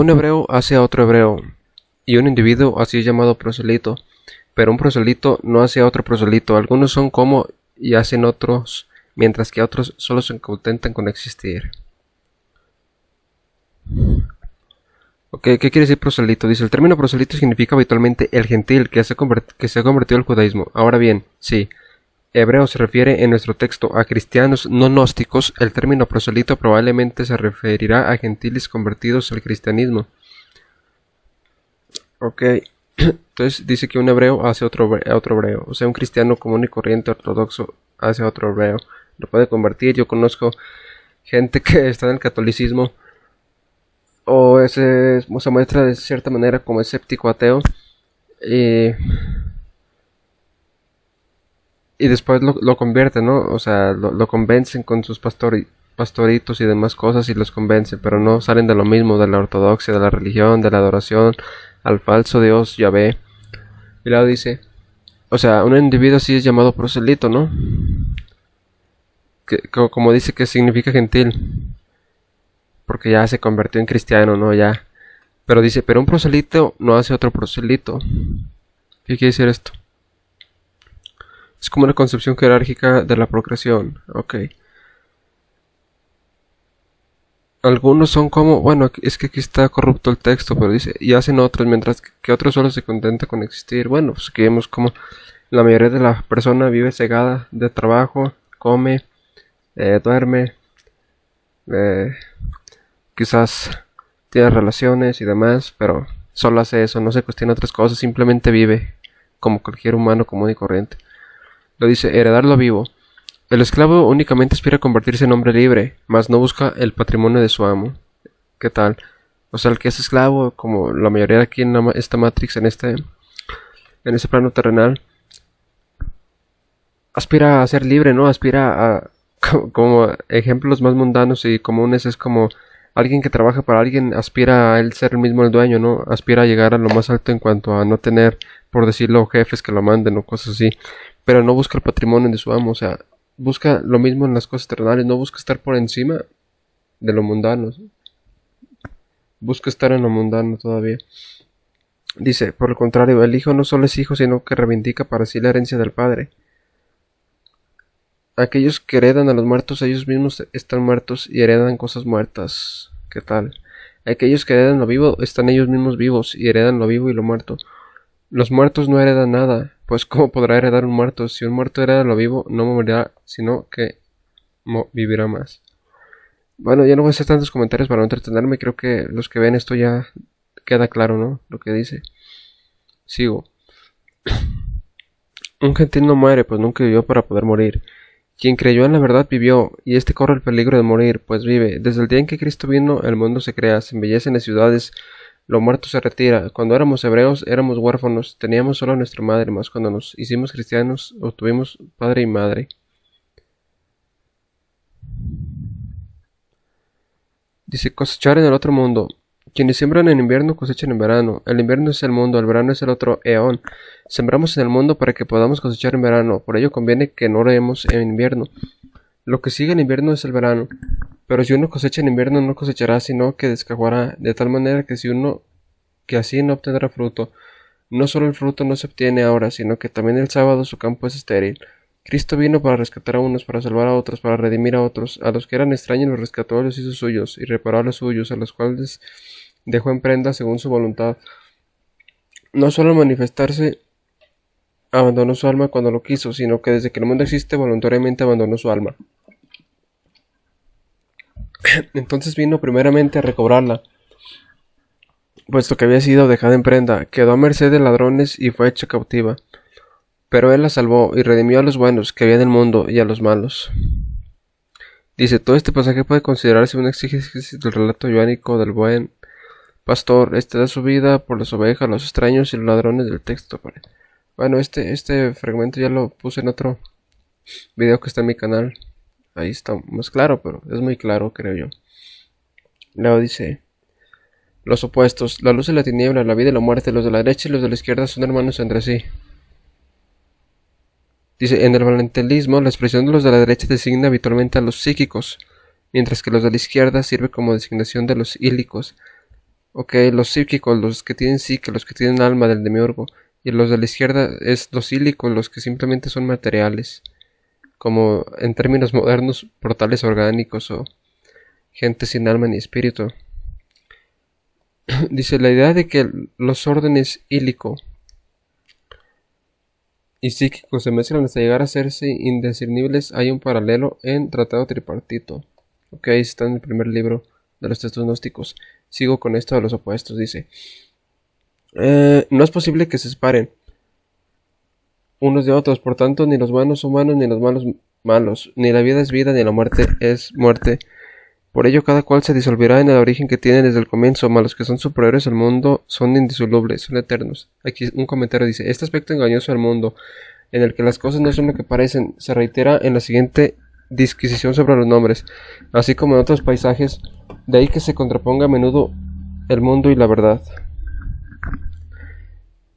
un hebreo hace a otro hebreo, y un individuo así es llamado proselito, pero un proselito no hace a otro proselito. Algunos son como y hacen otros, mientras que otros solo se contentan con existir. Ok, ¿qué quiere decir proselito? Dice, el término proselito significa habitualmente el gentil que se ha convertido al judaísmo. Ahora bien, sí, hebreo se refiere en nuestro texto a cristianos no gnósticos, el término proselito probablemente se referirá a gentiles convertidos al cristianismo. Ok, entonces dice que un hebreo hace a otro hebreo, o sea, un cristiano común y corriente ortodoxo hace a otro hebreo, lo puede convertir. Yo conozco gente que está en el catolicismo o se muestra de cierta manera como escéptico ateo y después lo convierten, ¿no? O sea, lo convencen con sus pastoritos y demás cosas y los convencen, pero no salen de lo mismo, de la ortodoxia, de la religión, de la adoración al falso Dios Yahvé. Y luego dice, o sea, un individuo así es llamado proselito, ¿no? Como dice que significa gentil, porque ya se convirtió en cristiano, ¿no? Ya. Pero dice, pero un proselito no hace otro proselito. ¿Qué quiere decir esto? Es como una concepción jerárquica de la procreación. Ok. Algunos son como, bueno, es que aquí está corrupto el texto, pero dice, y hacen otros, mientras que otros solo se contentan con existir. Bueno, pues aquí vemos como la mayoría de la persona vive cegada de trabajo, come, duerme, quizás tiene relaciones y demás, pero solo hace eso, no se cuestiona otras cosas, simplemente vive como cualquier humano común y corriente. Lo dice, heredar lo vivo. El esclavo únicamente aspira a convertirse en hombre libre, mas no busca el patrimonio de su amo. ¿Qué tal? O sea, el que es esclavo, como la mayoría de aquí en esta Matrix, en este plano terrenal, aspira a ser libre, ¿no? Aspira a, como ejemplos más mundanos y comunes, es como alguien que trabaja para alguien, aspira a él ser el mismo el dueño, ¿no? Aspira a llegar a lo más alto en cuanto a no tener, por decirlo, jefes que lo manden o cosas así, pero no busca el patrimonio de su amo, o sea, busca lo mismo en las cosas terrenales, no busca estar por encima de lo mundano, ¿sí? Busca estar en lo mundano todavía. Dice, por el contrario, el hijo no solo es hijo, sino que reivindica para sí la herencia del padre. Aquellos que heredan a los muertos, ellos mismos están muertos y heredan cosas muertas. ¿Qué tal? Aquellos que heredan lo vivo, están ellos mismos vivos y heredan lo vivo y lo muerto. Los muertos no heredan nada, pues ¿cómo podrá heredar un muerto? Si un muerto hereda lo vivo, no morirá, sino que vivirá más. Bueno, ya no voy a hacer tantos comentarios para no entretenerme, creo que los que ven esto ya queda claro, ¿no? Lo que dice. Sigo. Un gentil no muere, pues nunca vivió para poder morir. Quien creyó en la verdad vivió, y éste corre el peligro de morir, pues vive. Desde el día en que Cristo vino, el mundo se crea, se embellecen las ciudades, lo muerto se retira. Cuando éramos hebreos, éramos huérfanos, teníamos solo a nuestra madre, mas cuando nos hicimos cristianos, obtuvimos padre y madre. Dice, cosechar en el otro mundo. Quienes siembran en invierno cosechan en verano. El invierno es el mundo, el verano es el otro eón. Sembramos en el mundo para que podamos cosechar en verano, por ello conviene que no oremos en invierno. Lo que sigue en invierno es el verano. Pero si uno cosecha en invierno no cosechará, sino que descajuará, de tal manera que así no obtendrá fruto. No solo el fruto no se obtiene ahora, sino que también el sábado su campo es estéril. Cristo vino para rescatar a unos, para salvar a otros, para redimir a otros. A los que eran extraños los rescató, los hizo suyos, y reparó a los suyos, a los cuales dejó en prenda según su voluntad. No solo al manifestarse abandonó su alma cuando lo quiso, sino que desde que el mundo existe voluntariamente abandonó su alma. Entonces vino primeramente a recobrarla, puesto que había sido dejada en prenda, quedó a merced de ladrones y fue hecha cautiva. Pero él la salvó y redimió a los buenos que había en el mundo y a los malos. Dice, todo este pasaje puede considerarse un exégesis del relato joánico del buen pastor. Este da su vida por las ovejas, los extraños y los ladrones del texto. Bueno, este fragmento ya lo puse en otro video que está en mi canal. Ahí está más claro, pero es muy claro, creo yo. Luego dice, los opuestos, la luz y la tiniebla, la vida y la muerte, los de la derecha y los de la izquierda son hermanos entre sí. Dice, en el valentelismo, la expresión de los de la derecha designa habitualmente a los psíquicos, mientras que los de la izquierda sirve como designación de los ílicos. Ok, los psíquicos, los que tienen psique, los que tienen alma del demiurgo. Y los de la izquierda es los sílicos, los que simplemente son materiales. Como en términos modernos, portales orgánicos o gente sin alma ni espíritu. Dice, la idea de que los órdenes ílico y psíquico se mezclan hasta llegar a hacerse indiscernibles, hay un paralelo en Tratado Tripartito. Ok, está en el primer libro de los textos gnósticos. Sigo con esto de los opuestos, dice. No es posible que se separen unos de otros, por tanto, ni los buenos son buenos, ni los malos malos, ni la vida es vida, ni la muerte es muerte. Por ello cada cual se disolverá en el origen que tiene desde el comienzo, mas los que son superiores al mundo son indisolubles, son eternos. Aquí un comentario dice, este aspecto engañoso del mundo, en el que las cosas no son lo que parecen, se reitera en la siguiente disquisición sobre los nombres, así como en otros paisajes, de ahí que se contraponga a menudo el mundo y la verdad.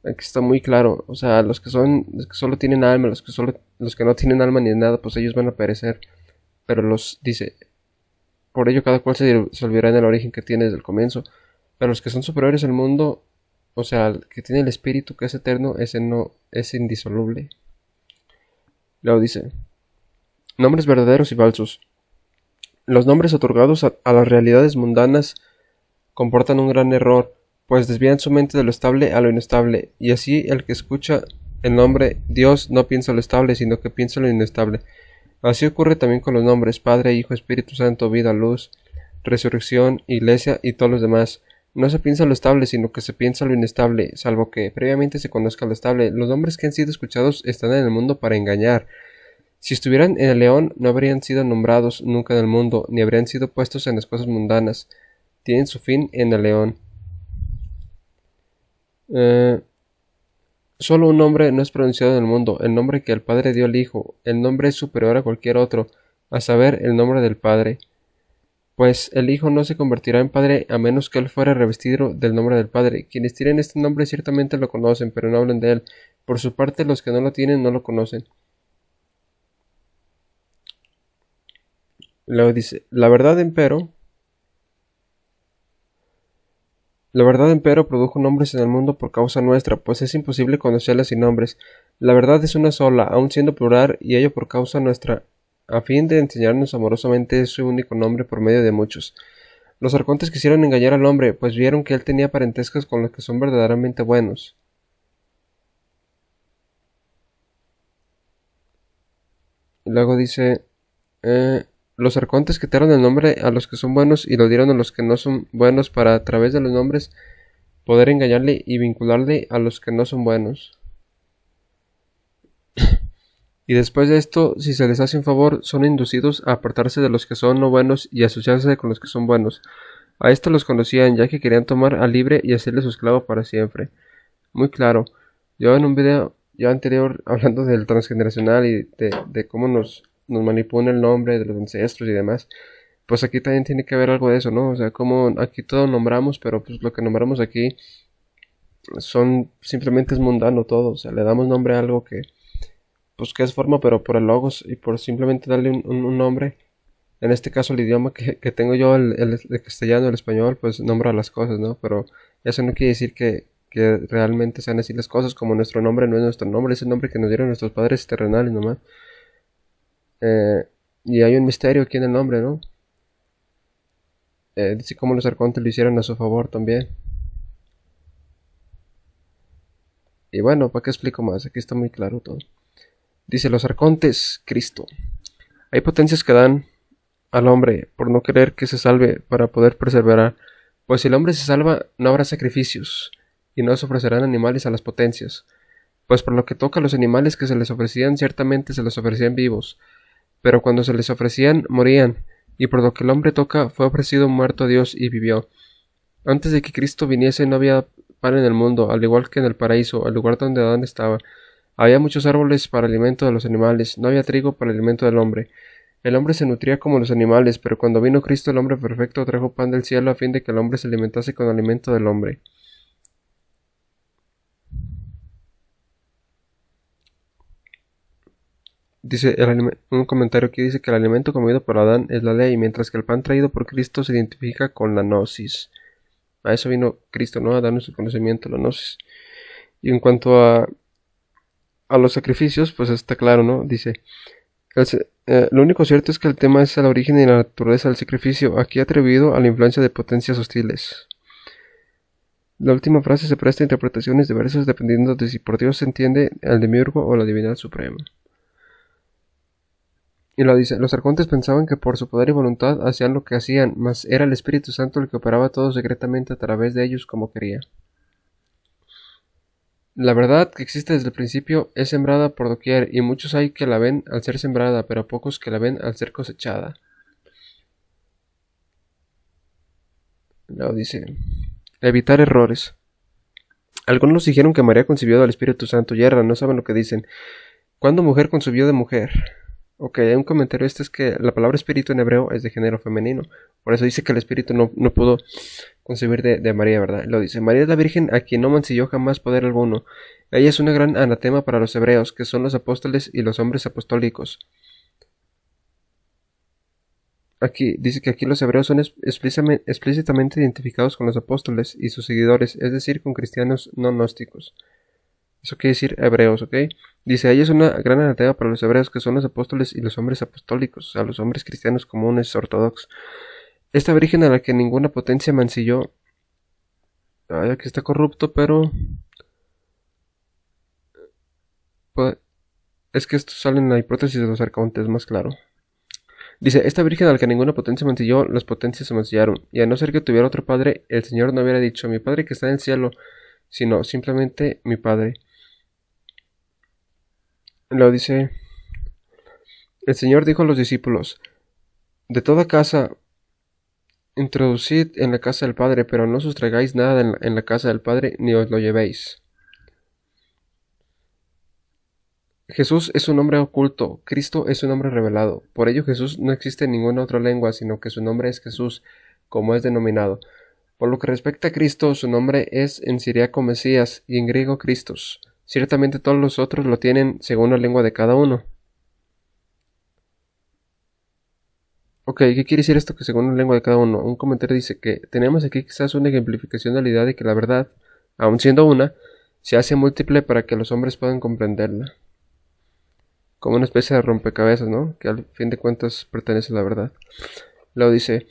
Aquí está muy claro, o sea, los que solo tienen alma, los que no tienen alma ni nada, pues ellos van a perecer. Pero dice, por ello cada cual se disolverá en el origen que tiene desde el comienzo. Pero los que son superiores al mundo, o sea, el que tiene el espíritu que es eterno, ese no es indisoluble. Luego dice, nombres verdaderos y falsos. Los nombres otorgados a las realidades mundanas comportan un gran error, pues desvían su mente de lo estable a lo inestable, y así el que escucha el nombre Dios no piensa lo estable, sino que piensa lo inestable. Así ocurre también con los nombres Padre, Hijo, Espíritu Santo, vida, luz, resurrección, iglesia y todos los demás. No se piensa lo estable, sino que se piensa lo inestable, salvo que previamente se conozca lo estable. Los nombres que han sido escuchados están en el mundo para engañar. Si estuvieran en el león, no habrían sido nombrados nunca en el mundo, ni habrían sido puestos en las cosas mundanas. Tienen su fin en el león. Solo un nombre no es pronunciado en el mundo, el nombre que el Padre dio al Hijo. El nombre es superior a cualquier otro, a saber, el nombre del Padre. Pues el Hijo no se convertirá en Padre a menos que él fuera revestido del nombre del Padre. Quienes tienen este nombre ciertamente lo conocen, pero no hablan de él. Por su parte, los que no lo tienen no lo conocen. Luego dice, la verdad empero produjo nombres en el mundo por causa nuestra, pues es imposible conocerla sin nombres. La verdad es una sola, aun siendo plural, y ello por causa nuestra, a fin de enseñarnos amorosamente su único nombre por medio de muchos. Los arcontes quisieron engañar al hombre, pues vieron que él tenía parentescos con los que son verdaderamente buenos. Luego dice, los arcontes quitaron el nombre a los que son buenos y lo dieron a los que no son buenos para a través de los nombres poder engañarle y vincularle a los que no son buenos. Y después de esto, si se les hace un favor, son inducidos a apartarse de los que son no buenos y asociarse con los que son buenos. A esto los conocían, ya que querían tomar al libre y hacerle su esclavo para siempre. Muy claro. Yo en un video ya anterior, hablando del transgeneracional y de cómo nos manipula el nombre de los ancestros y demás, pues aquí también tiene que haber algo de eso, ¿no? O sea, como aquí todo nombramos, pero pues lo que nombramos aquí simplemente es mundano todo, o sea, le damos nombre a algo que pues es forma, pero por el logos y por simplemente darle un nombre. En este caso el idioma que tengo yo, el castellano, el español, pues nombra las cosas, ¿no? Pero eso no quiere decir que realmente sean así las cosas, como nuestro nombre no es nuestro nombre, es el nombre que nos dieron nuestros padres terrenales nomás. Y hay un misterio aquí en el nombre, ¿no? Dice cómo los arcontes lo hicieron a su favor también. Y bueno, ¿para qué explico más? Aquí está muy claro todo. Dice los arcontes, Cristo. Hay potencias que dan al hombre por no querer que se salve para poder perseverar, pues si el hombre se salva no habrá sacrificios y no se ofrecerán animales a las potencias, pues por lo que toca a los animales que se les ofrecían ciertamente se les ofrecían vivos, pero cuando se les ofrecían morían, y por lo que el hombre toca fue ofrecido muerto a Dios y vivió. Antes de que Cristo viniese no había pan en el mundo, al igual que en el paraíso, el lugar donde Adán estaba. Había muchos árboles para alimento de los animales, no había trigo para alimento del hombre. El hombre se nutría como los animales, pero cuando vino Cristo el hombre perfecto trajo pan del cielo a fin de que el hombre se alimentase con alimento del hombre. Dice un comentario aquí dice que el alimento comido por Adán es la ley, mientras que el pan traído por Cristo se identifica con la gnosis. A eso vino Cristo, ¿no? A darnos el conocimiento, la gnosis. Y en cuanto a los sacrificios, pues está claro, ¿no? Dice, lo único cierto es que el tema es el origen y la naturaleza del sacrificio, aquí atribuido a la influencia de potencias hostiles. La última frase se presta a interpretaciones diversas dependiendo de si por Dios se entiende el demiurgo o la divinidad suprema. Y lo dice, los arcontes pensaban que por su poder y voluntad hacían lo que hacían, mas era el Espíritu Santo el que operaba todo secretamente a través de ellos como quería. La verdad que existe desde el principio es sembrada por doquier, y muchos hay que la ven al ser sembrada, pero pocos que la ven al ser cosechada. Luego dice, evitar errores. Algunos dijeron que María concibió del Espíritu Santo y erran, no saben lo que dicen. ¿Cuándo mujer concibió de mujer? Ok, hay un comentario, es que la palabra espíritu en hebreo es de género femenino, por eso dice que el espíritu no pudo concebir de María, ¿verdad? Lo dice, María es la Virgen a quien no mancilló jamás poder alguno. Ella es una gran anatema para los hebreos, que son los apóstoles y los hombres apostólicos. Aquí dice que aquí los hebreos son explícitamente identificados con los apóstoles y sus seguidores, es decir, con cristianos no gnósticos. Eso quiere decir hebreos, ¿ok? Dice, ella es una gran anatema para los hebreos, que son los apóstoles y los hombres apostólicos, o sea, los hombres cristianos comunes ortodoxos. Esta virgen a la que ninguna potencia mancilló, aquí está corrupto, pero pues, es que esto sale en la hipótesis de los arcontes, más claro. Dice, esta virgen a la que ninguna potencia mancilló, las potencias se mancillaron, y a no ser que tuviera otro padre, el Señor no hubiera dicho, mi Padre que está en el cielo, sino simplemente mi Padre. Luego dice, el Señor dijo a los discípulos, de toda casa introducid en la casa del Padre, pero no sustraigáis nada en la casa del Padre, ni os lo llevéis. Jesús es un nombre oculto, Cristo es un nombre revelado. Por ello Jesús no existe en ninguna otra lengua, sino que su nombre es Jesús, como es denominado. Por lo que respecta a Cristo, su nombre es en siriaco Mesías y en griego Christos. Ciertamente todos los otros lo tienen según la lengua de cada uno. Ok, ¿qué quiere decir esto que según la lengua de cada uno? Un comentario dice que tenemos aquí quizás una ejemplificación de la idea de que la verdad, aun siendo una, se hace múltiple para que los hombres puedan comprenderla. Como una especie de rompecabezas, ¿no? Que al fin de cuentas pertenece a la verdad. Luego dice,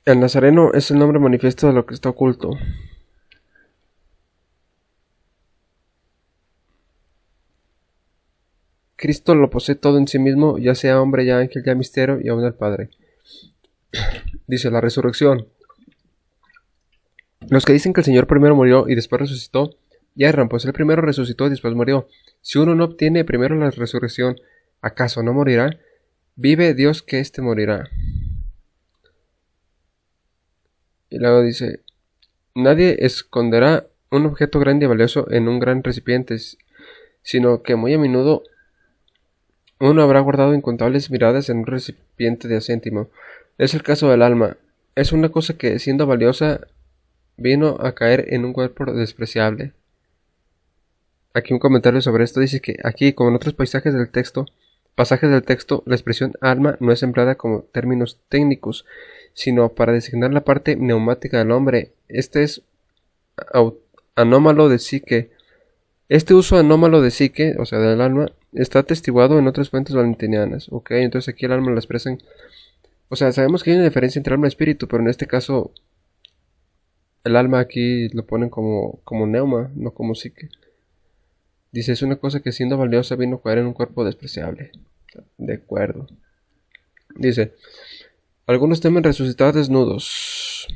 el Nazareno es el nombre manifiesto de lo que está oculto. Cristo lo posee todo en sí mismo, ya sea hombre, ya ángel, ya misterio y aún el Padre. Dice la resurrección. Los que dicen que el Señor primero murió y después resucitó, ya erran, pues él primero resucitó y después murió. Si uno no obtiene primero la resurrección, ¿acaso no morirá? Vive Dios que éste morirá. Y luego dice, nadie esconderá un objeto grande y valioso en un gran recipiente, sino que muy a menudo uno habrá guardado incontables miradas en un recipiente de acéntimo. Es el caso del alma. Es una cosa que, siendo valiosa, vino a caer en un cuerpo despreciable. Aquí un comentario sobre esto dice que aquí, como en otros pasajes del texto, la expresión alma no es empleada como términos técnicos, sino para designar la parte neumática del hombre. Este es anómalo de psique. Este uso anómalo de psique, o sea, del alma, está atestiguado en otras fuentes valentinianas. Ok, entonces aquí el alma la expresan. O sea, sabemos que hay una diferencia entre alma y espíritu, pero en este caso, el alma aquí lo ponen como neuma, no como psique. Dice, es una cosa que siendo valiosa vino a caer en un cuerpo despreciable. De acuerdo. Dice, algunos temen resucitar desnudos.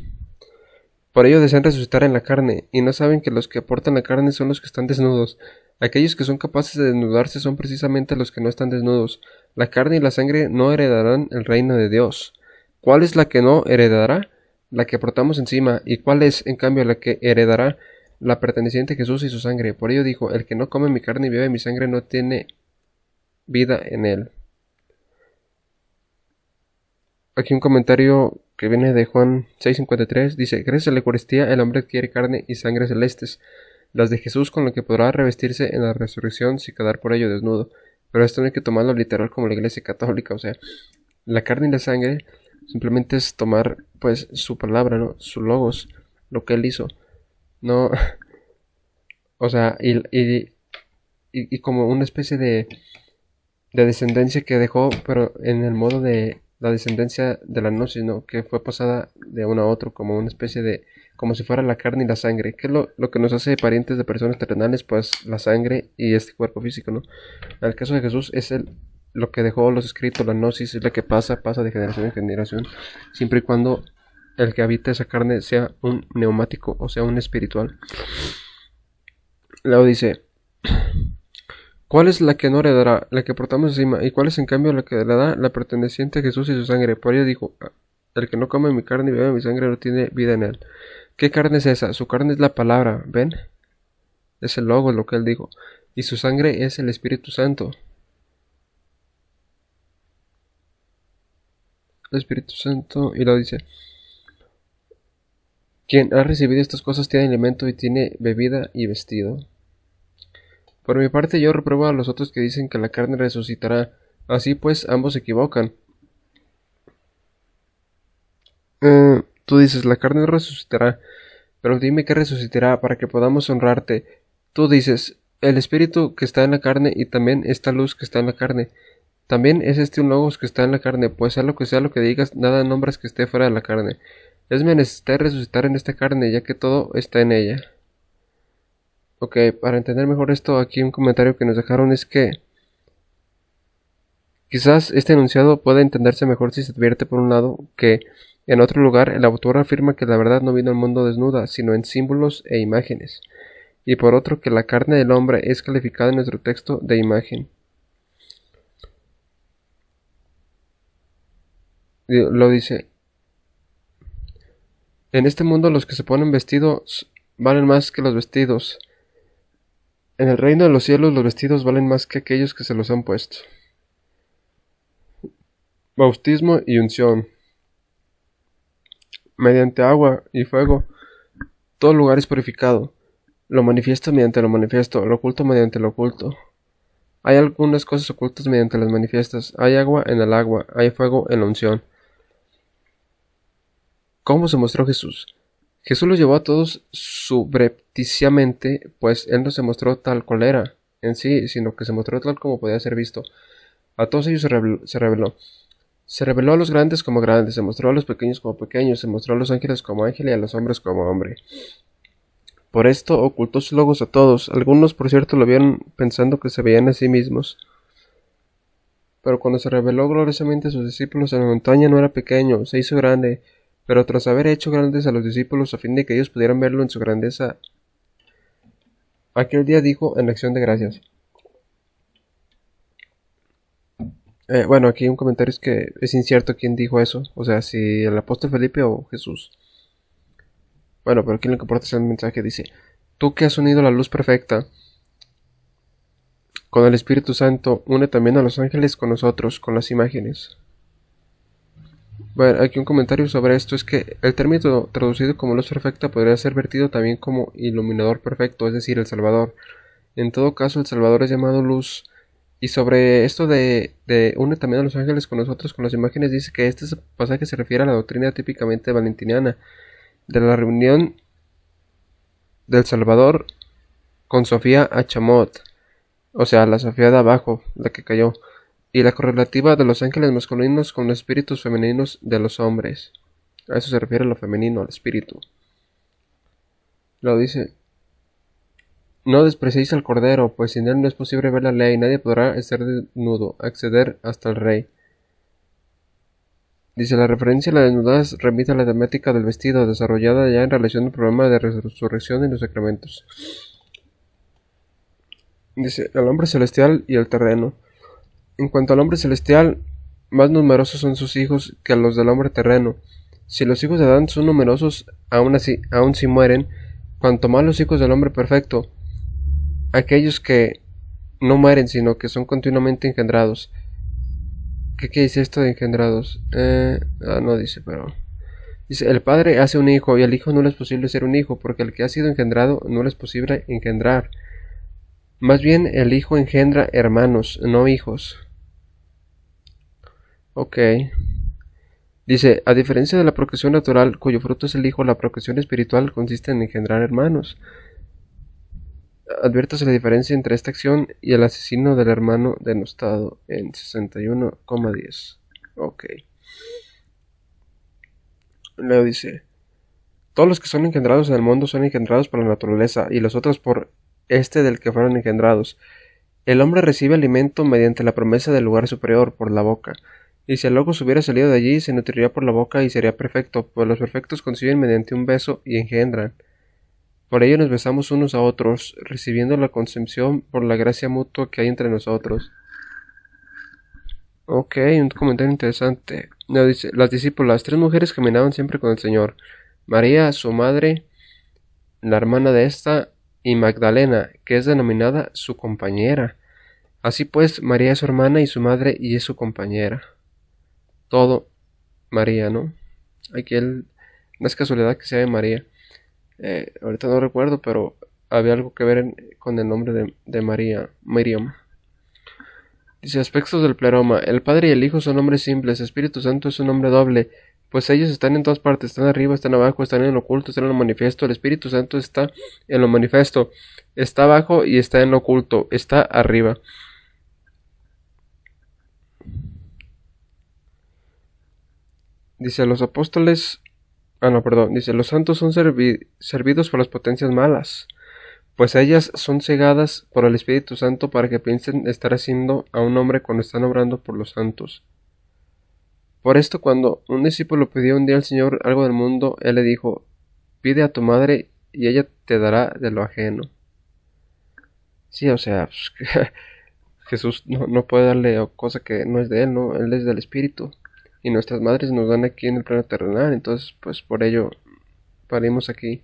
Por ello desean resucitar en la carne, y no saben que los que aportan la carne son los que están desnudos. Aquellos que son capaces de desnudarse son precisamente los que no están desnudos. La carne y la sangre no heredarán el reino de Dios. ¿Cuál es la que no heredará? La que portamos encima. ¿Y cuál es, en cambio, la que heredará? La perteneciente a Jesús y su sangre. Por ello dijo, el que no come mi carne y bebe mi sangre no tiene vida en él. Aquí un comentario que viene de Juan 6:53, dice, gracias a la Eucaristía el hombre adquiere carne y sangre celestes, las de Jesús con lo que podrá revestirse en la resurrección sin quedar por ello desnudo. Pero esto no hay que tomarlo literal como la Iglesia Católica, o sea, la carne y la sangre Simplemente es tomar, pues, su palabra, ¿no? Su logos, lo que él hizo. No, o sea, y como una especie de descendencia que dejó, pero en el modo de la descendencia de la gnosis, ¿no? Que fue pasada de uno a otro, como una especie de, como si fuera la carne y la sangre. ¿Qué es lo que nos hace parientes de personas terrenales? Pues la sangre y este cuerpo físico, ¿no? En el caso de Jesús es lo que dejó los escritos, la gnosis, es la que pasa de generación en generación, siempre y cuando el que habita esa carne sea un neumático, o sea, un espiritual. Luego dice, ¿cuál es la que no heredará? La que portamos encima. ¿Y cuál es en cambio la que heredará? La perteneciente a Jesús y su sangre. Por ello dijo, el que no come mi carne y bebe mi sangre no tiene vida en él. ¿Qué carne es esa? Su carne es la palabra, ¿ven? Es el logo, lo que él dijo. Y su sangre es el Espíritu Santo. El Espíritu Santo, y lo dice, quien ha recibido estas cosas tiene alimento y tiene bebida y vestido. Por mi parte yo repruebo a los otros que dicen que la carne resucitará. Así pues, ambos se equivocan. Tú dices, la carne resucitará, pero dime qué resucitará para que podamos honrarte. Tú dices, el espíritu que está en la carne y también esta luz que está en la carne. También es este un logos que está en la carne, pues sea lo que digas, nada nombras que esté fuera de la carne. Es menester resucitar en esta carne, ya que todo está en ella. Ok, para entender mejor esto, aquí un comentario que nos dejaron es que quizás este enunciado pueda entenderse mejor si se advierte por un lado que, en otro lugar, el autor afirma que la verdad no vino al mundo desnuda, sino en símbolos e imágenes, y por otro que la carne del hombre es calificada en nuestro texto de imagen. Lo dice, en este mundo los que se ponen vestidos valen más que los vestidos. En el reino de los cielos los vestidos valen más que aquellos que se los han puesto. Bautismo y unción. Mediante agua y fuego, todo lugar es purificado. Lo manifiesto mediante lo manifiesto, lo oculto mediante lo oculto. Hay algunas cosas ocultas mediante las manifiestas. Hay agua en el agua, hay fuego en la unción. ¿Cómo se mostró Jesús? Jesús los llevó a todos subrepticiamente, pues él no se mostró tal cual era en sí, sino que se mostró tal como podía ser visto. A todos ellos se reveló. Se reveló a los grandes como grandes, se mostró a los pequeños como pequeños, se mostró a los ángeles como ángel y a los hombres como hombre. Por esto ocultó sus logos a todos. Algunos, por cierto, lo vieron pensando que se veían a sí mismos. Pero cuando se reveló gloriosamente a sus discípulos en la montaña no era pequeño, se hizo grande. Pero tras haber hecho grandes a los discípulos a fin de que ellos pudieran verlo en su grandeza, aquel día dijo en acción de gracias. Bueno, aquí un comentario es que es incierto quién dijo eso, o sea, si el apóstol Felipe o Jesús. Bueno, pero aquí lo que importa es el mensaje, dice, tú que has unido la luz perfecta con el Espíritu Santo, une también a los ángeles con nosotros, con las imágenes. Bueno, aquí un comentario sobre esto es que el término traducido como luz perfecta podría ser vertido también como iluminador perfecto, es decir, el Salvador. En todo caso, el Salvador es llamado luz. Y sobre esto de une también a los ángeles con nosotros, con las imágenes, dice que este pasaje se refiere a la doctrina típicamente valentiniana, de la reunión del Salvador con Sofía Achamot, o sea, la Sofía de abajo, la que cayó, y la correlativa de los ángeles masculinos con los espíritus femeninos de los hombres. A eso se refiere lo femenino, al espíritu. Lo dice, no despreciéis al Cordero, pues sin él no es posible ver la ley, nadie podrá estar desnudo, acceder hasta el Rey. Dice, la referencia a la desnudez remite a la temática del vestido, desarrollada ya en relación al problema de resurrección y los sacramentos. Dice, el hombre celestial y el terreno. En cuanto al hombre celestial, más numerosos son sus hijos que los del hombre terreno. Si los hijos de Adán son numerosos, aún si mueren, cuanto más los hijos del hombre perfecto, aquellos que no mueren, sino que son continuamente engendrados. ¿Qué dice esto de engendrados? No dice, pero... Dice, el padre hace un hijo, y al hijo no le es posible ser un hijo, porque el que ha sido engendrado no le es posible engendrar. Más bien, el hijo engendra hermanos, no hijos. Ok. Dice, a diferencia de la procreación natural, cuyo fruto es el hijo, la procreación espiritual consiste en engendrar hermanos. Adviértase la diferencia entre esta acción y el asesino del hermano denostado en 61,10. Ok. Luego dice, todos los que son engendrados en el mundo son engendrados por la naturaleza, y los otros por este del que fueron engendrados. El hombre recibe alimento mediante la promesa del lugar superior, por la boca. Y si el logos hubiera salido de allí, se nutriría por la boca y sería perfecto, pues los perfectos conciben mediante un beso y engendran. Por ello nos besamos unos a otros, recibiendo la concepción por la gracia mutua que hay entre nosotros. Ok, un comentario interesante. No, dice, las discípulas, 3 mujeres caminaban siempre con el Señor. María, su madre, la hermana de esta, y Magdalena, que es denominada su compañera. Así pues, María es su hermana y su madre y es su compañera. Todo María, ¿no? Aquí no es casualidad que sea de María. Ahorita no recuerdo, pero había algo que ver con el nombre de María, Miriam. Dice, aspectos del pleroma. El Padre y el Hijo son nombres simples. Espíritu Santo es un nombre doble, pues ellos están en todas partes. Están arriba, están abajo, están en lo oculto, están en lo manifiesto. El Espíritu Santo está en lo manifiesto. Está abajo y está en lo oculto. Está arriba. Dice, los apóstoles... Dice, los santos son servidos por las potencias malas, pues ellas son cegadas por el Espíritu Santo para que piensen estar haciendo a un hombre cuando están obrando por los santos. Por esto, cuando un discípulo pidió un día al Señor algo del mundo, él le dijo, pide a tu madre y ella te dará de lo ajeno. Sí, o sea, Jesús no puede darle cosa que no es de él, ¿no? Él es del Espíritu. Y nuestras madres nos dan aquí en el plano terrenal, entonces pues por ello parimos aquí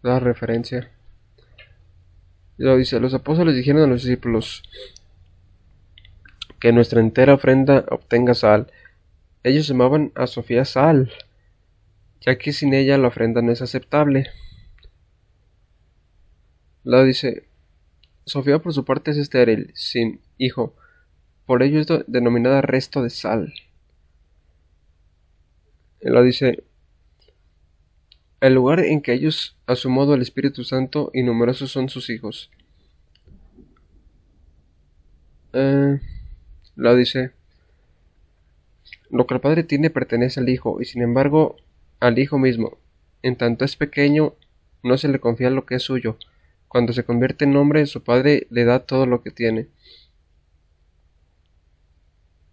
la referencia. Y luego dice, los apóstoles dijeron a los discípulos que nuestra entera ofrenda obtenga sal. Ellos llamaban a Sofía sal, ya que sin ella la ofrenda no es aceptable. Luego dice, Sofía por su parte es estéril, sin hijo, por ello es denominada resto de sal. Y luego dice, el lugar en que ellos, a su modo el Espíritu Santo, y numerosos son sus hijos. Luego dice, lo que el Padre tiene pertenece al Hijo, y sin embargo al Hijo mismo. En tanto es pequeño, no se le confía lo que es suyo. Cuando se convierte en hombre, su Padre le da todo lo que tiene.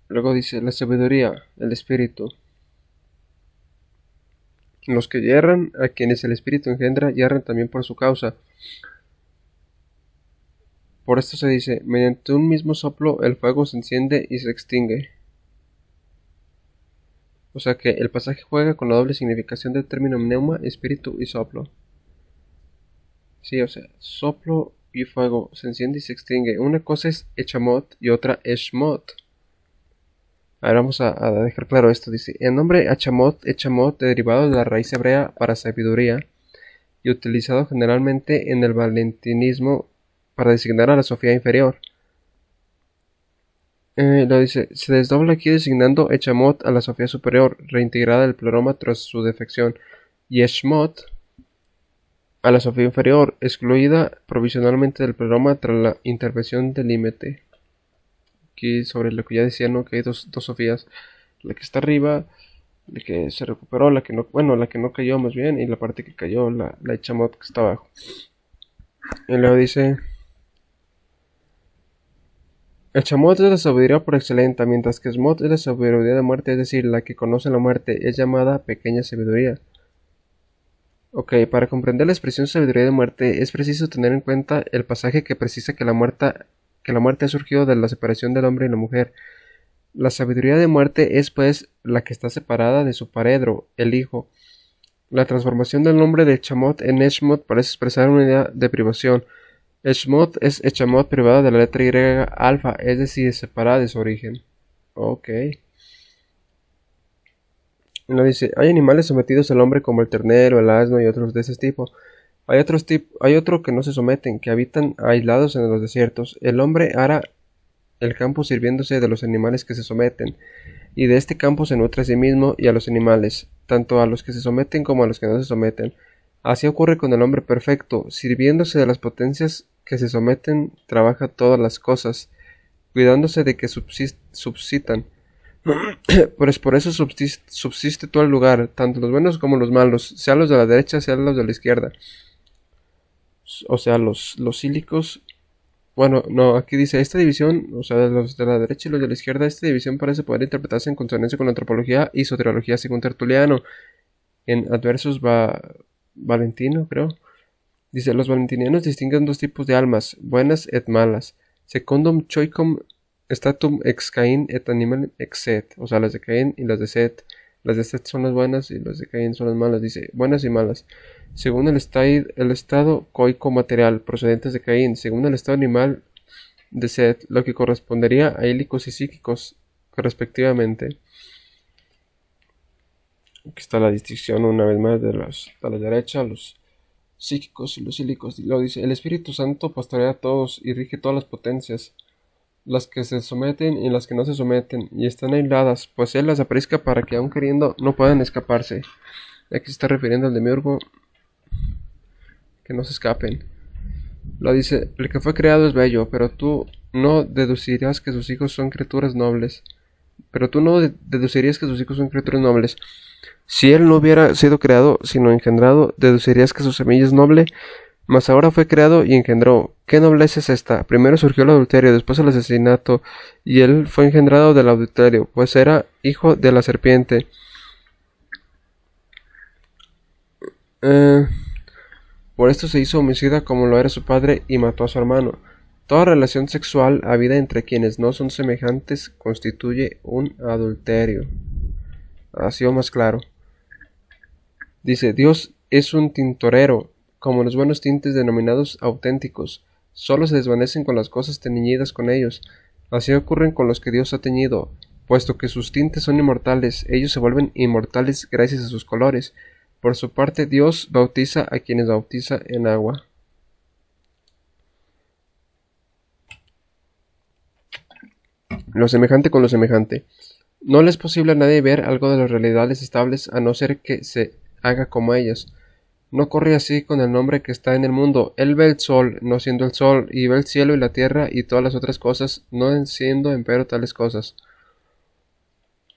Luego dice, la sabiduría, el Espíritu. Los que yerran, a quienes el Espíritu engendra, yerran también por su causa. Por esto se dice, mediante un mismo soplo el fuego se enciende y se extingue. O sea que el pasaje juega con la doble significación del término pneuma, espíritu y soplo. Sí, o sea, soplo y fuego se enciende y se extingue. Una cosa es echamot y otra es shmot. Ahora vamos a dejar claro esto. Dice, el nombre echamot, derivado de la raíz hebrea para sabiduría y utilizado generalmente en el valentinismo para designar a la Sofía inferior. Lo dice, se desdobla aquí designando echamot a la Sofía superior, reintegrada del pleroma tras su defección, y eshmot a la Sofía inferior, excluida provisionalmente del pleroma tras la intervención del límite. Aquí sobre lo que ya decía, ¿no? Que hay dos Sofías, la que está arriba, la que se recuperó, la que no cayó más bien, y la parte que cayó, la echamot que está abajo. Y luego dice, el chamot es la sabiduría por excelencia, mientras que Smot es la sabiduría de muerte, es decir, la que conoce la muerte, es llamada pequeña sabiduría. Ok, para comprender la expresión sabiduría de muerte es preciso tener en cuenta el pasaje que precisa que la muerte ha surgido de la separación del hombre y la mujer. La sabiduría de muerte es pues la que está separada de su paredro, el hijo. La transformación del nombre de chamot en eshmot parece expresar una idea de privación. Eshmot es echamot privada de la letra Y alfa, es decir, separada de su origen. Ok. No dice, hay animales sometidos al hombre como el ternero, el asno y otros de ese tipo. Hay otro que no se someten, que habitan aislados en los desiertos. El hombre hará el campo sirviéndose de los animales que se someten. y de este campo se nutre a sí mismo y a los animales, tanto a los que se someten como a los que no se someten. Así ocurre con el hombre perfecto, sirviéndose de las potencias que se someten, trabaja todas las cosas, cuidándose de que subsistan. Pues por eso subsiste todo el lugar, tanto los buenos como los malos, sean los de la derecha, sean los de la izquierda. O sea, los cílicos. Bueno, no, aquí dice, esta división, o sea, los de la derecha y los de la izquierda, esta división parece poder interpretarse en consonancia con la antropología y soteriología según Tertuliano. En Adversus Valentino, creo. Dice, los valentinianos distinguen dos tipos de almas, buenas et malas. Secundum choicum statum ex Cain et animal ex Set. O sea, las de Caín y las de Set. Las de Set son las buenas y las de Caín son las malas. Dice, buenas y malas. Según el estado coico material procedentes de Caín, según el estado animal de Set, lo que correspondería a ílicos y psíquicos, respectivamente. Aquí está la distinción una vez más de la derecha, los psíquicos y los ílicos. Y luego dice, el Espíritu Santo pastorea a todos y rige todas las potencias, las que se someten y las que no se someten, y están aisladas, pues él las aprisca para que aun queriendo no puedan escaparse. Aquí se está refiriendo al demiurgo, que no se escapen. Lo dice, el que fue creado es bello, pero tú no deducirías que sus hijos son criaturas nobles. Si él no hubiera sido creado, sino engendrado, deducirías que su semilla es noble, mas ahora fue creado y engendró. ¿Qué nobleza es esta? Primero surgió el adulterio, después el asesinato, y él fue engendrado del adulterio, pues era hijo de la serpiente. Por esto se hizo homicida como lo era su padre y mató a su hermano. Toda relación sexual habida entre quienes no son semejantes constituye un adulterio. Ha sido más claro. Dice, Dios es un tintorero, como los buenos tintes denominados auténticos. Solo se desvanecen con las cosas teñidas con ellos. Así ocurren con los que Dios ha teñido. Puesto que sus tintes son inmortales, ellos se vuelven inmortales gracias a sus colores. Por su parte, Dios bautiza a quienes bautiza en agua. Lo semejante con lo semejante. No le es posible a nadie ver algo de las realidades estables a no ser que se haga como ellas. No corre así con el nombre que está en el mundo. Él ve el sol, no siendo el sol, y ve el cielo y la tierra y todas las otras cosas, no siendo empero tales cosas.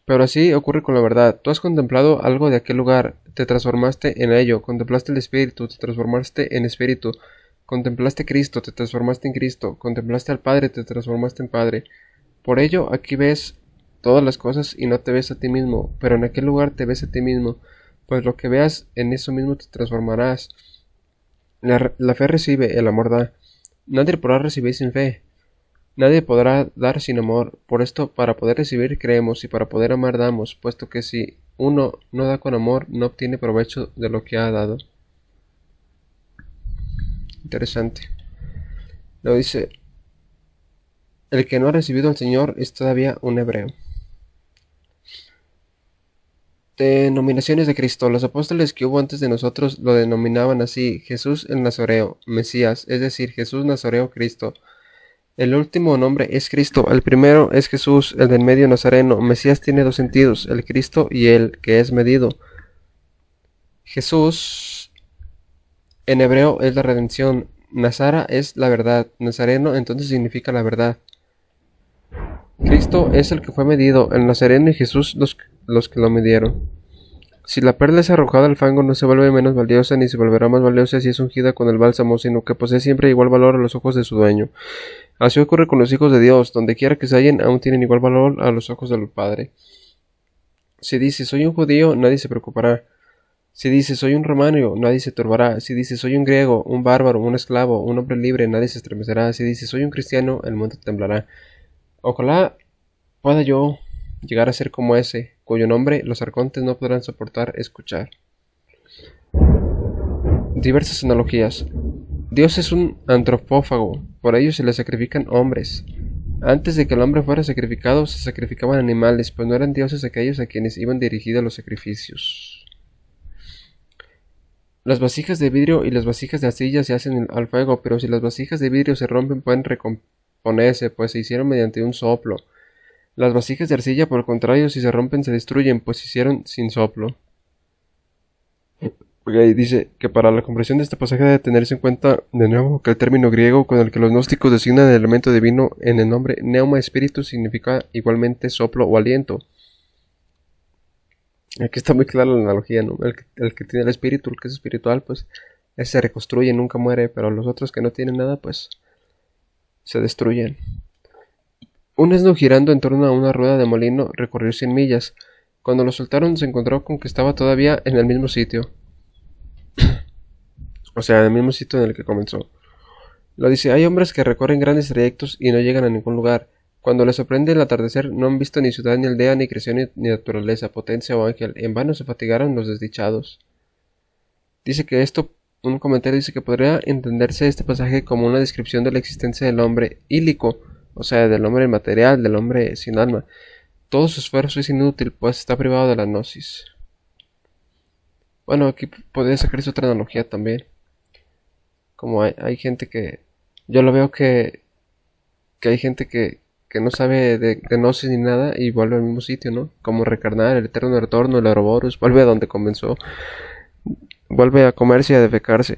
Pero así ocurre con la verdad. Tú has contemplado algo de aquel lugar, te transformaste en ello, contemplaste el Espíritu, te transformaste en Espíritu, contemplaste Cristo, te transformaste en Cristo, contemplaste al Padre, te transformaste en Padre. Por ello, aquí ves todas las cosas y no te ves a ti mismo, pero en aquel lugar te ves a ti mismo, pues lo que veas en eso mismo te transformarás. La fe recibe, el amor da. Nadie podrá recibir sin fe. Nadie podrá dar sin amor. Por esto, para poder recibir creemos y para poder amar damos, puesto que si uno no da con amor, no obtiene provecho de lo que ha dado. Interesante. Lo dice, el que no ha recibido al Señor es todavía un hebreo. Denominaciones de Cristo. Los apóstoles que hubo antes de nosotros lo denominaban así: Jesús el Nazareo, Mesías, es decir, Jesús Nazareo Cristo. El último nombre es Cristo, el primero es Jesús, el del medio Nazareno. Mesías tiene dos sentidos, el Cristo y el que es medido. Jesús en hebreo es la redención, Nazara es la verdad, Nazareno entonces significa la verdad. Cristo es el que fue medido, el Nazareno y Jesús los que lo midieron. Si la perla es arrojada al fango, no se vuelve menos valiosa ni se volverá más valiosa si es ungida con el bálsamo, sino que posee siempre igual valor a los ojos de su dueño. Así ocurre con los hijos de Dios, donde quiera que se hallen, aún tienen igual valor a los ojos del Padre. Si dice, soy un judío, nadie se preocupará. Si dice, soy un romano, nadie se turbará. Si dice, soy un griego, un bárbaro, un esclavo, un hombre libre, nadie se estremecerá. Si dice, soy un cristiano, el mundo temblará. Ojalá pueda yo llegar a ser como ese, cuyo nombre los arcontes no podrán soportar escuchar. Diversas analogías. Dios es un antropófago, por ello se le sacrifican hombres. Antes de que el hombre fuera sacrificado, se sacrificaban animales, pues no eran dioses aquellos a quienes iban dirigidos los sacrificios. Las vasijas de vidrio y las vasijas de arcilla se hacen al fuego, pero si las vasijas de vidrio se rompen pueden recomponerse, pues se hicieron mediante un soplo. Las vasijas de arcilla, por el contrario, si se rompen se destruyen, pues se hicieron sin soplo. Okay, dice que para la comprensión de este pasaje debe tenerse en cuenta de nuevo que el término griego con el que los gnósticos designan el elemento divino en el nombre neuma espíritu significa igualmente soplo o aliento. Aquí está muy clara la analogía, ¿no? El que tiene el espíritu, el que es espiritual, pues ese se reconstruye, nunca muere, pero los otros que no tienen nada, pues se destruyen. Un asno girando en torno a una rueda de molino recorrió 100 millas. Cuando lo soltaron se encontró con que estaba todavía en el mismo sitio. O sea, en el mismo sitio en el que comenzó. Lo dice, hay hombres que recorren grandes trayectos y no llegan a ningún lugar. Cuando les sorprende el atardecer no han visto ni ciudad ni aldea, ni creación ni naturaleza, potencia o ángel. En vano se fatigaron los desdichados. Dice que un comentario dice que podría entenderse este pasaje como una descripción de la existencia del hombre ílico, o sea, del hombre material, del hombre sin alma. Todo su esfuerzo es inútil, pues está privado de la gnosis. Bueno, aquí podría sacarse otra analogía también. Como hay gente que... Yo lo veo que hay gente que no sabe de gnosis ni nada y vuelve al mismo sitio, ¿no? Como reencarnar, el eterno retorno, el Ouroboros, vuelve a donde comenzó. Vuelve a comerse y a defecarse.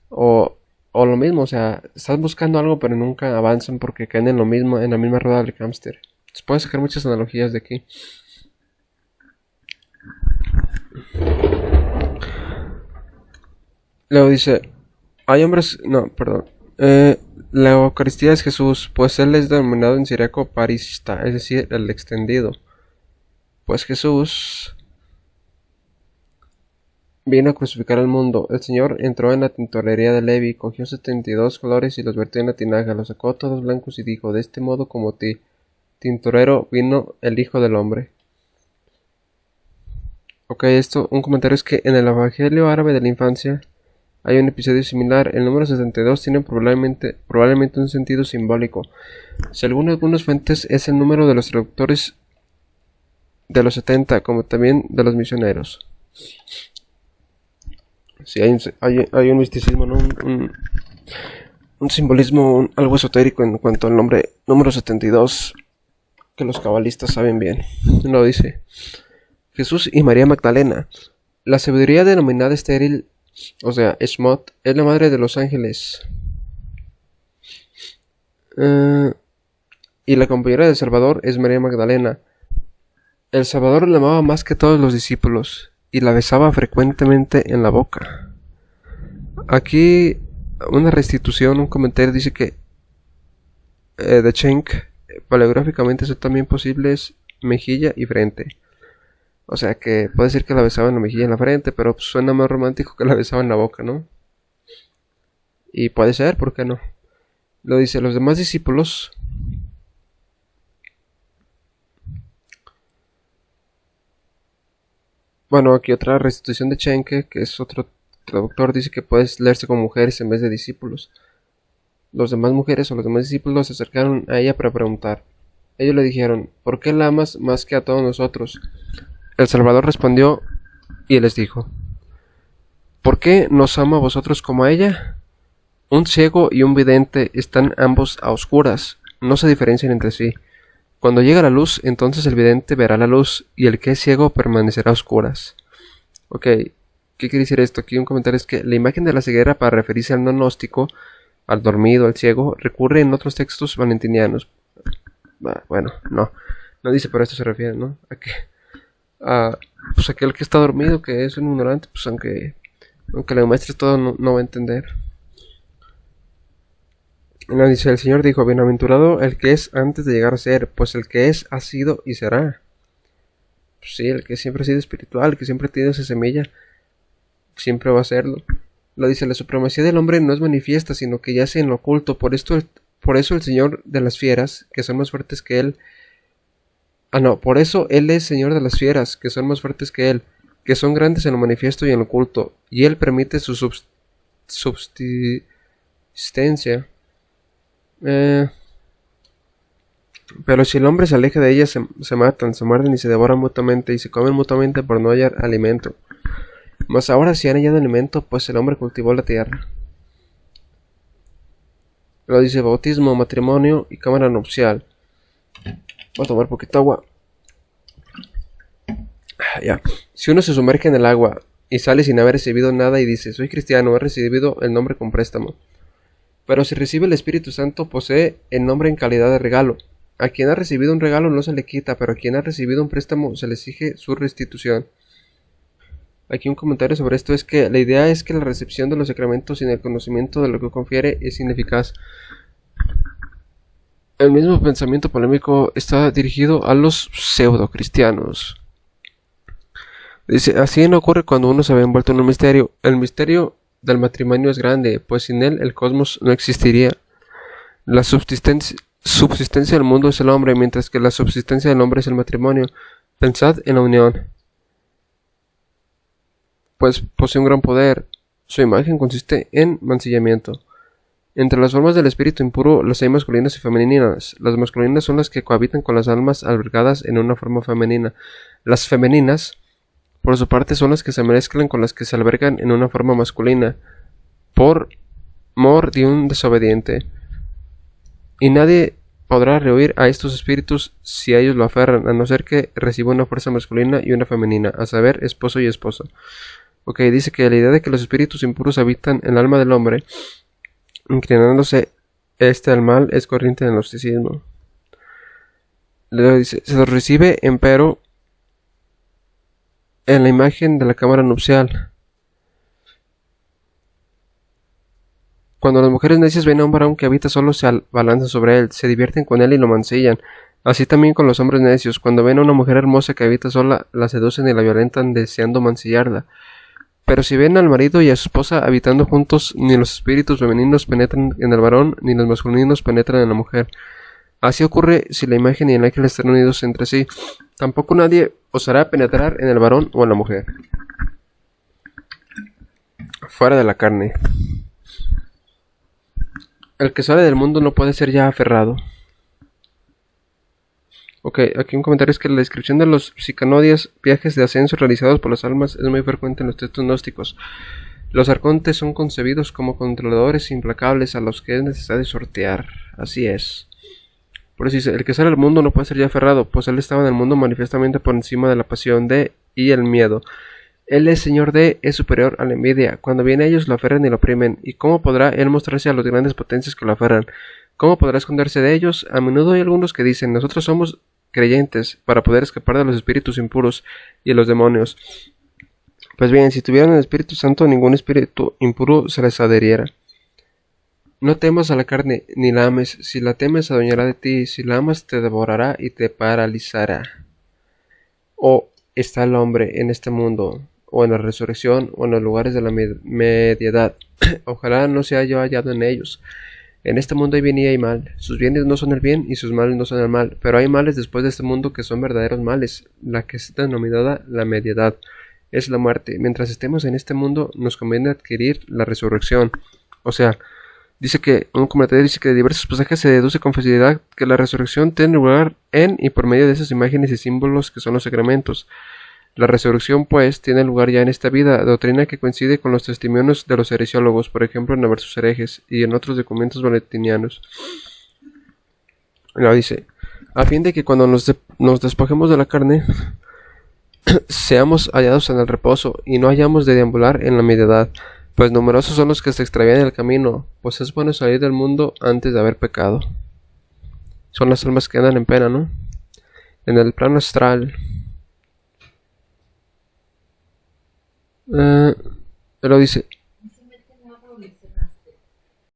O lo mismo, o sea, estás buscando algo pero nunca avanzan porque caen en lo mismo, en la misma rueda del hámster. Se pueden sacar muchas analogías de aquí. Luego dice, hay hombres, no, perdón. La Eucaristía es Jesús, pues él es denominado en siríaco parista, es decir, el extendido. Pues Jesús vino a crucificar al mundo. El Señor entró en la tintorería de Levi, cogió 72 colores y los vertió en la tinaja, los sacó todos blancos y dijo, de este modo como tintorero vino el Hijo del Hombre. Ok, un comentario es que en el Evangelio árabe de la infancia hay un episodio similar. El número 72 tiene probablemente un sentido simbólico. Según algunas fuentes es el número de los traductores de los 70, como también de los misioneros. Sí, hay un misticismo, ¿no? Un simbolismo, algo esotérico en cuanto al nombre número 72, que los cabalistas saben bien. Lo dice Jesús y María Magdalena. La sabiduría denominada estéril, o sea, Shmot, es la madre de los ángeles. Y la compañera del Salvador es María Magdalena. El Salvador la amaba más que todos los discípulos y la besaba frecuentemente en la boca. Aquí una restitución, un comentario dice que de Schenck, paleográficamente son también posibles mejilla y frente. O sea que puede ser que la besaba en la mejilla y en la frente, pero suena más romántico que la besaba en la boca, ¿no? Y puede ser, ¿por qué no? Lo dice, los demás discípulos bueno, aquí otra restitución de Schenck, que es otro traductor, dice que puede leerse como mujeres en vez de discípulos. Los demás mujeres o los demás discípulos se acercaron a ella para preguntar. Ellos le dijeron, ¿por qué la amas más que a todos nosotros? El Salvador respondió y les dijo, ¿por qué nos ama a vosotros como a ella? Un ciego y un vidente están ambos a oscuras, no se diferencian entre sí. Cuando llega la luz, entonces el vidente verá la luz, y el que es ciego permanecerá a oscuras. Ok, ¿qué quiere decir esto? Aquí un comentario es que la imagen de la ceguera para referirse al no gnóstico, al dormido, al ciego, recurre en otros textos valentinianos. Bueno, no dice, pero a esto se refiere, ¿no? Pues aquel que está dormido, que es un ignorante, pues aunque le muestres todo, no va a entender. No, dice, el Señor dijo, bienaventurado el que es antes de llegar a ser, pues el que es, ha sido y será. Pues sí, el que siempre ha sido espiritual, el que siempre tiene esa semilla, siempre va a serlo. Lo dice, la supremacía del hombre no es manifiesta, sino que yace en lo oculto, por eso el Señor de las fieras, que son más fuertes que él, por eso él es Señor de las fieras, que son más fuertes que él, que son grandes en lo manifiesto y en lo oculto, y él permite su subsistencia. Pero si el hombre se aleja de ellas, se matan, se muerden y se devoran mutuamente, y se comen mutuamente por no hallar alimento. Mas ahora si han hallado alimento, pues el hombre cultivó la tierra. Lo dice bautismo, matrimonio y cámara nupcial. Voy a tomar poquita agua. Ya. Si uno se sumerge en el agua y sale sin haber recibido nada y dice, soy cristiano, he recibido el nombre con préstamo. Pero si recibe el Espíritu Santo, posee el nombre en calidad de regalo. A quien ha recibido un regalo no se le quita, pero a quien ha recibido un préstamo se le exige su restitución. Aquí un comentario sobre esto es que la idea es que la recepción de los sacramentos sin el conocimiento de lo que confiere es ineficaz. El mismo pensamiento polémico está dirigido a los pseudo-cristianos. Dice, así no ocurre cuando uno se ve envuelto en un misterio. El misterio del matrimonio es grande, pues sin él el cosmos no existiría. La subsistencia del mundo es el hombre, mientras que la subsistencia del hombre es el matrimonio. Pensad en la unión, pues posee un gran poder. Su imagen consiste en mancillamiento. Entre las formas del espíritu impuro las hay masculinas y femeninas. Las masculinas son las que cohabitan con las almas albergadas en una forma femenina. Las femeninas, por su parte, son las que se mezclan con las que se albergan en una forma masculina, por mor de un desobediente. Y nadie podrá rehuir a estos espíritus si a ellos lo aferran, a no ser que reciba una fuerza masculina y una femenina, a saber, esposo y esposa. Ok, dice que la idea de que los espíritus impuros habitan en el alma del hombre, inclinándose al mal, es corriente en el gnosticismo. Luego dice, se los recibe, empero, en la imagen de la cámara nupcial. Cuando las mujeres necias ven a un varón que habita solo, se abalanzan sobre él, se divierten con él y lo mancillan. Así también con los hombres necios, cuando ven a una mujer hermosa que habita sola, la seducen y la violentan deseando mancillarla. Pero si ven al marido y a su esposa habitando juntos, ni los espíritus femeninos penetran en el varón, ni los masculinos penetran en la mujer. Así ocurre si la imagen y el ángel están unidos entre sí. Tampoco nadie osará penetrar en el varón o en la mujer. Fuera de la carne. El que sale del mundo no puede ser ya aferrado. Ok, aquí un comentario es que la descripción de los psicanodias, viajes de ascenso realizados por las almas, es muy frecuente en los textos gnósticos. Los arcontes son concebidos como controladores implacables a los que es necesario sortear. Así es. Por eso dice, el que sale del mundo no puede ser ya aferrado, pues él estaba en el mundo manifiestamente por encima de la pasión de y el miedo. Él es señor de, es superior a la envidia. Cuando viene a ellos lo aferran y lo oprimen. ¿Y cómo podrá él mostrarse a los grandes potencias que lo aferran? ¿Cómo podrá esconderse de ellos? A menudo hay algunos que dicen, nosotros somos creyentes para poder escapar de los espíritus impuros y de los demonios. Pues bien, si tuvieran el Espíritu Santo, ningún espíritu impuro se les adheriera. No temas a la carne, ni la ames. Si la temes, adueñará de ti. Si la amas, te devorará y te paralizará. O está el hombre en este mundo, o en la resurrección, o en los lugares de la mediedad. Ojalá no sea yo hallado en ellos. En este mundo hay bien y hay mal. Sus bienes no son el bien y sus males no son el mal. Pero hay males después de este mundo que son verdaderos males. La que es denominada la mediedad es la muerte. Mientras estemos en este mundo, nos conviene adquirir la resurrección. O sea, dice que un comentario dice que de diversos pasajes se deduce con facilidad que la resurrección tiene lugar en y por medio de esas imágenes y símbolos que son los sacramentos. La resurrección, pues, tiene lugar ya en esta vida, doctrina que coincide con los testimonios de los heresiólogos, por ejemplo en Versus Herejes y en otros documentos valentinianos. Luego dice, a fin de que cuando nos despojemos de la carne, seamos hallados en el reposo y no hayamos de deambular en la mediedad, pues numerosos son los que se extravían en el camino, pues es bueno salir del mundo antes de haber pecado. Son las almas que andan en pena, ¿no? En el plano astral. Pero dice,